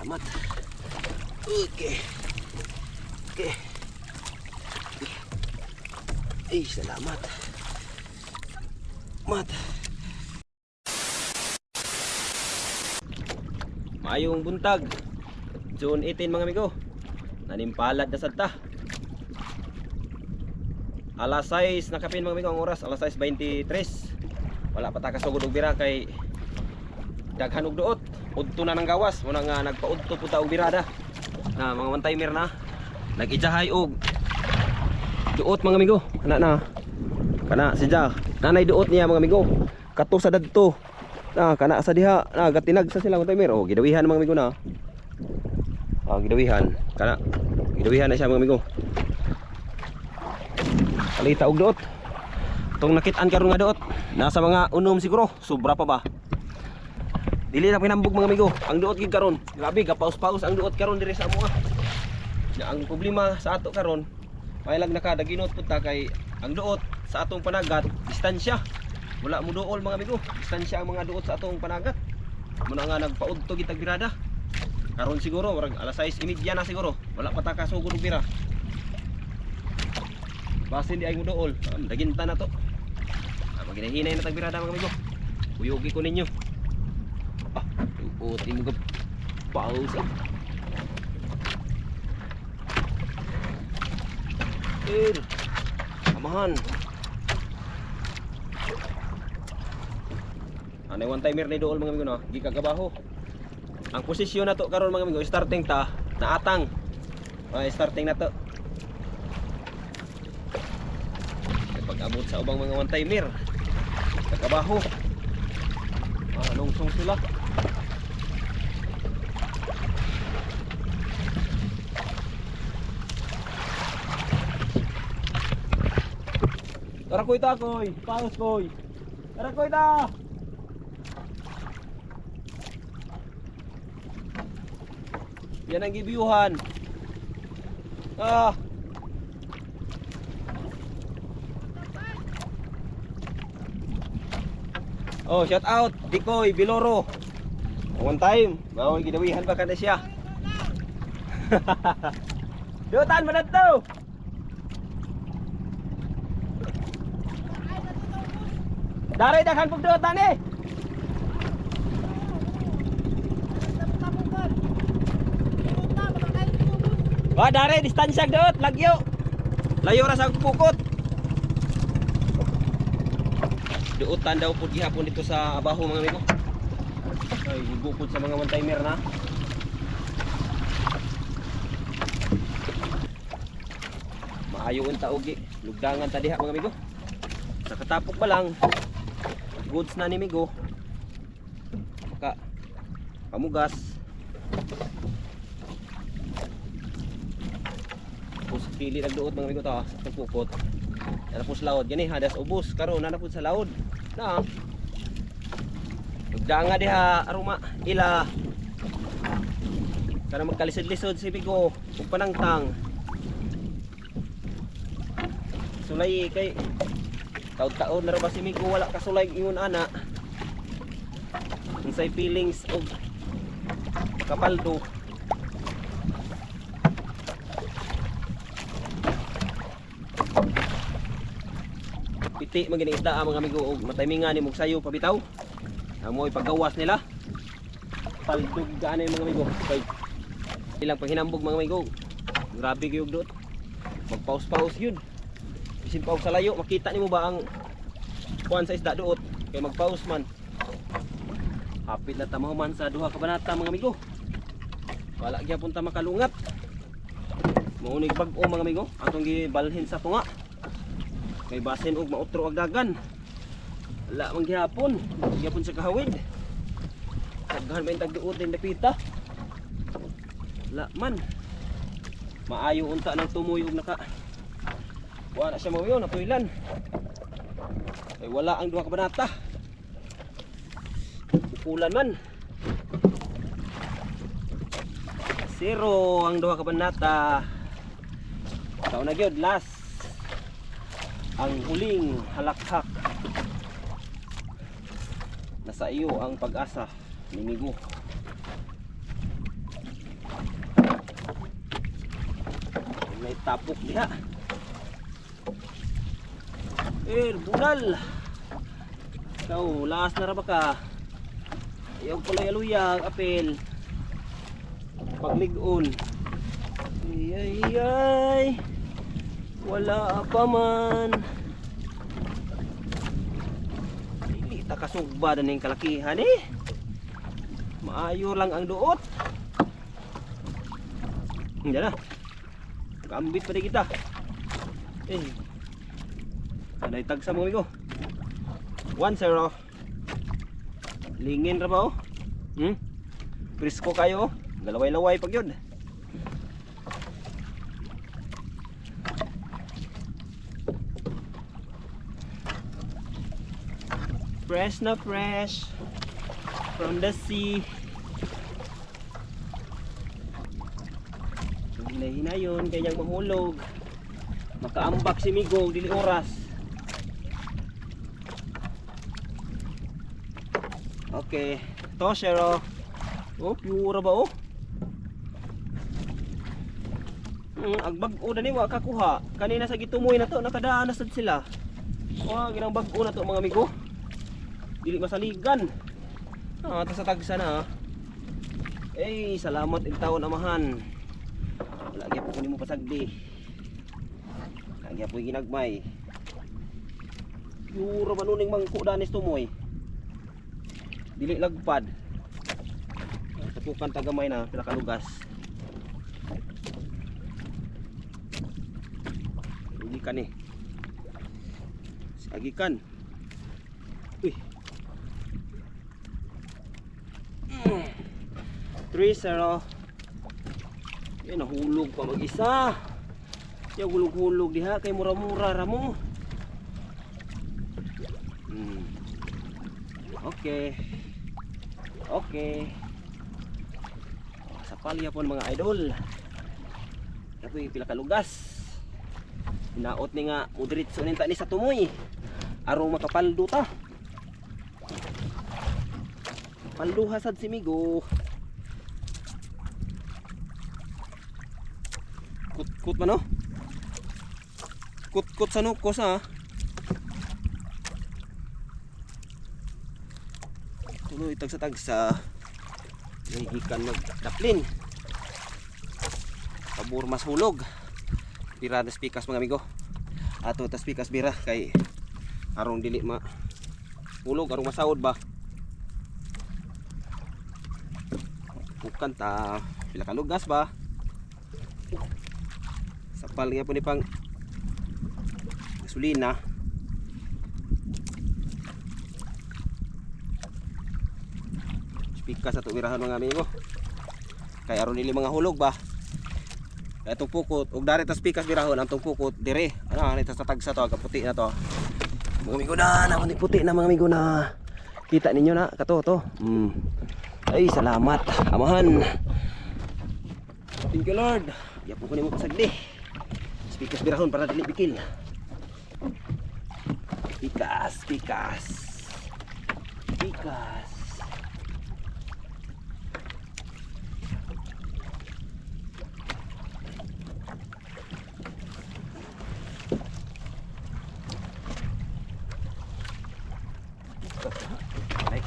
salamat. Okay. Okay. Ay, salamat. Maayong buntag. June 18 mga amigo. Nanimpalad na sadta. Alas 6 nakapin mga amigo ang oras, alas 6:23. Wala pa ta kasugod og bira kay daghan og duot. Udto na ng gawas, muna nga nagpaudto pud ta og birada. Na mga one timer na. Nag-ijahay og duot mga amigo. Kana sidya. Nanay duot niya mga amigo. Kato sa dadto. Kana sa diha, gatinag sa sila one timer. Oh, gidawihan mga amigo na. Gidawihan. Gidawihan na siya mga amigo. Kalita og duot. Tong nakit-an karon nga duot. Nasa mga unom siguro, sobra pa ba? Dili na pinambog mga amigo. Ang duot gid karon. Grabe, gapaus-paus ang duot karon diri sa amo. Ang problema sa ato karon, mailag nakadaginot pud ta kay ang duot sa atong panagat, distansya. Wala mo duol mga amigo. Distansya ang mga duot sa atong panagat. Muna nga nagpaudto gid tag birada. Karon siguro murag alas 6:30 na siguro. Wala pa ta kasugod og bira. Basin di ay mo duol. Daginta na to. Maginahinay na tag birada mga amigo. Uyugi ko ninyo. Uti mo ka pause. Amahan. Anay one timer ni duol mga amigo no. Gikagabaho. Ang posisyon na to karon mga amigo, starting ta naatang. Starting na to. Pag abot sa ubang mga one timer, kagabaho. Lungsong sila. Tara koy ta koy, paus koy. Tara koy ta. Yan ang gibiuhan. Oh, shout out Dikoy Biloro. One time, bawal gidawihan pa kada siya. Dutan man to. Daray daghan pug dutan eh. Daray distansya duot, lagyo. Layo ra sa pukot. Duotan daw pud gihapon dito sa abaho mga amigo. Ay gugupod sa mga one timer na. Maayo unta og lugdangan ta diha mga amigo. Sa katapok ba lang goods na ni migo. Pamugas. Pus pili nagduot mga amigo ta sa pukot. Napos laod gani hadas ubos karon na napod sa laod na ugdanga diha aruma ila kana magkalisod-lisod si Bigo ug panangtang sulay kay taud-taud na ra ba si Migo wala ka sulay ingon ana unsay feelings og kapaldo. Piti maginiisda mga amigo og matimingan ni mog sayo pabitaw. Amoy paggawas nila. Paldog gaanay mga amigo. Kay ilang paghinambog mga amigo. Grabe gyud dot. Magpaus-paus yun. Bisin paus sa layo makita nimo ba ang kuan sa isda duot kay magpaus man. Hapit na ta man sa duha ka banata mga amigo. Wala gyapon ta makalungat. Maunig bag-o mga amigo atong gibalhin sa tunga. May basin og mautro ag dagan. Wala man gihapon, gihapon sa kahawid. Daghan man tag duot din dapita. Wala man. Maayo unta nang tumoy og naka. Wala siya mawiyo na tuilan. Ay wala ang duha ka banata. Bukulan man. Zero ang duha ka banata. Tao na gyud last. Ang huling halakhak. Nasa iyo ang pag-asa ni Migo. May tapok diha. Bunal. Ikaw, lakas na ra ba ka? Ayaw ko lang aluyag, apel. Paglig-on. Ay. Wala pa man. Dili ta kasugba na ning kalakihan eh. Maayo lang ang duot. Hindi na. Kambit pa di kita. Anay tagsa mo amigo. 1-0. Lingin ra ba oh? Presko kayo oh. Galaway-laway pag yun. Fresh na fresh from the sea. Hinayon kanyang mahulog. Makaambak si Migo dili oras. Okay, toshero. Oh, pure ba oh? Agbag-o na ni wa kakuha. Kanina sa gitumoy na to nakadaan na sad sila. Wa ginang bag-o na to mga amigo. Dili masaligan. Ta sa tagsa na. Salamat ing taon amahan. Lagi po kunin mo pasagdi. Lagi po ginagmay. Pure manuning mangko danis tumoy. Dili lagpad. Tapukan tagamay na pila ka lugas. Agikan eh. Agikan. Uy. 3-0. Nahulog pa mag-isa. Yung hulog-hulog diha kay mura-mura ra mo. Okay. Sa palya po mga idol. Kapoy pila ka lugas. Hinaot ni nga udritso ninta ni sa tumoy. Aron makapaldo ta. Paldo hasad si Migo. Kut man oh. Kut sa nukos ha. Tuloy tagsa-tagsa. Nahigikan magdaplin. Pabor mas hulog. Bira na spikas mga amigo. Ato ta spikas bira kay arong dili ma hulog arong masahod ba. Bukan ta pila ka lugas ba. Sapal nga po ni pang gasolina. Spikas ato birahan mga amigo. Kay aron dili mga hulog ba. Kaya itong pukot, ug dari ta spikas birahon ang itong pukot dire. Ano, ito sa tagsa to, kaputi na to. Mga amigo na, puti na mga amigo na. Kita ninyo na, kato to. Ay, salamat, amahan. Thank you Lord. Yapo ko ni mo kasagdi. Spikas birahon para dili bikil. Spikas.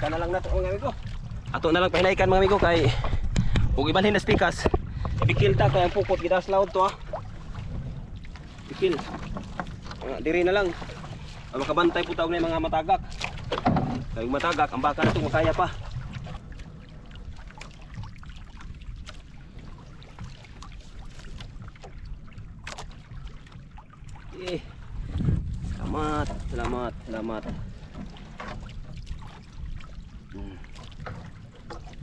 Hinaikan na lang nato mga amigo. Ato na lang pahinaikan mga amigo kay ug ibalhin na spikas. Bikil ta kay ang pukot gidas laod to ha. Bikil. Diri na lang. Makabantay po tawag na mga matagak. Kay matagak ang baka na ito makaya pa. Salamat.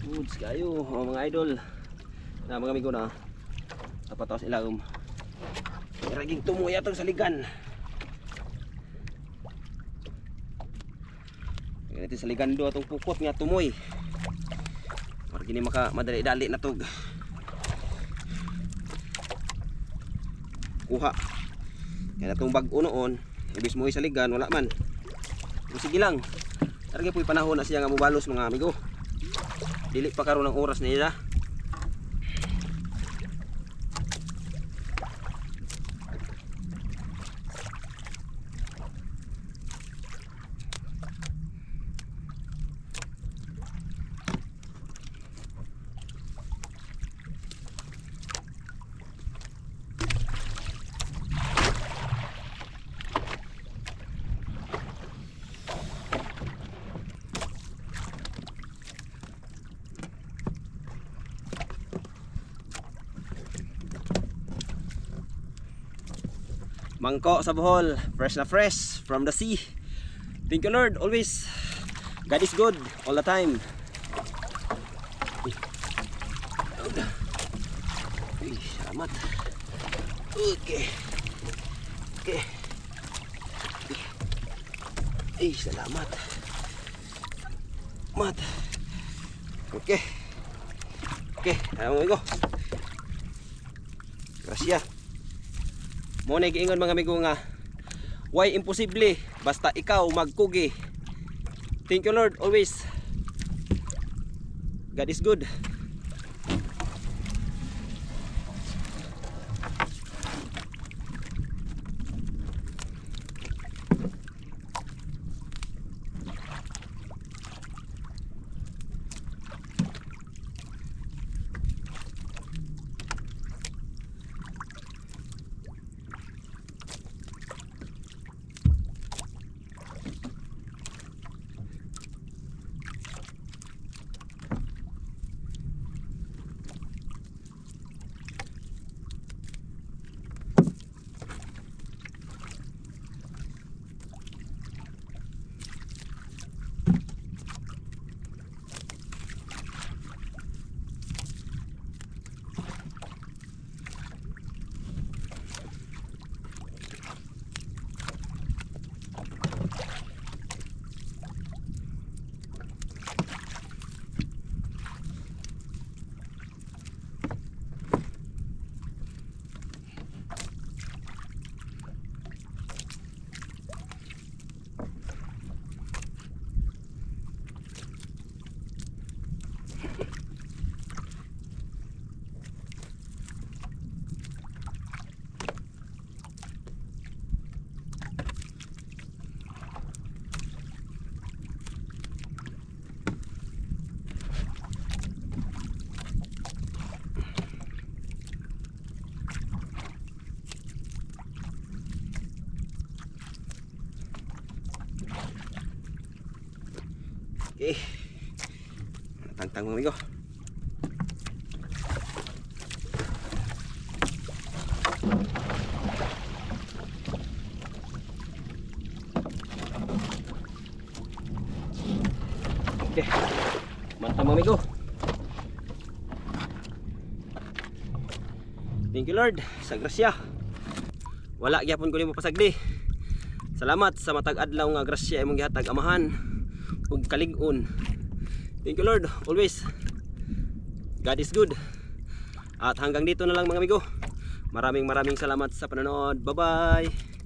Goods kayo mga idol. Na mga amigo na. Tapos ilagom. Raging tumoy atong saligan. Ganito saligan do atong pukot nga tumoy. Para gini maka madali-dali na tog. Kuha. Kaya itong bag-o noon, ibis mo saligan wala man. Pero sige lang. Targa po'y panahon na siya nga mubalos mga amigo. Dili pa karon ang oras niya. Mangko sa Bohol, fresh na fresh from the sea. Thank you Lord, always. God is good all the time. Uy, salamat. Okay. Okay. Ay, salamat. Mat. Okay. Okay, ayaw mo ko. Grasya. Mo na giingon mga amigo nga, why imposible basta ikaw magkugi. Thank you Lord always. God is good. Okay. Tantang mga amigo. Okay. Mantap mga amigo. Thank you Lord sa grasya. Wala gyapon ko nimo pasagdi. Salamat sa matag adlaw nga grasya imong gihatag amahan ug kalig-on. Thank you Lord always. God is good. At hanggang dito na lang mga amigo. Maraming salamat sa panonood. Bye bye.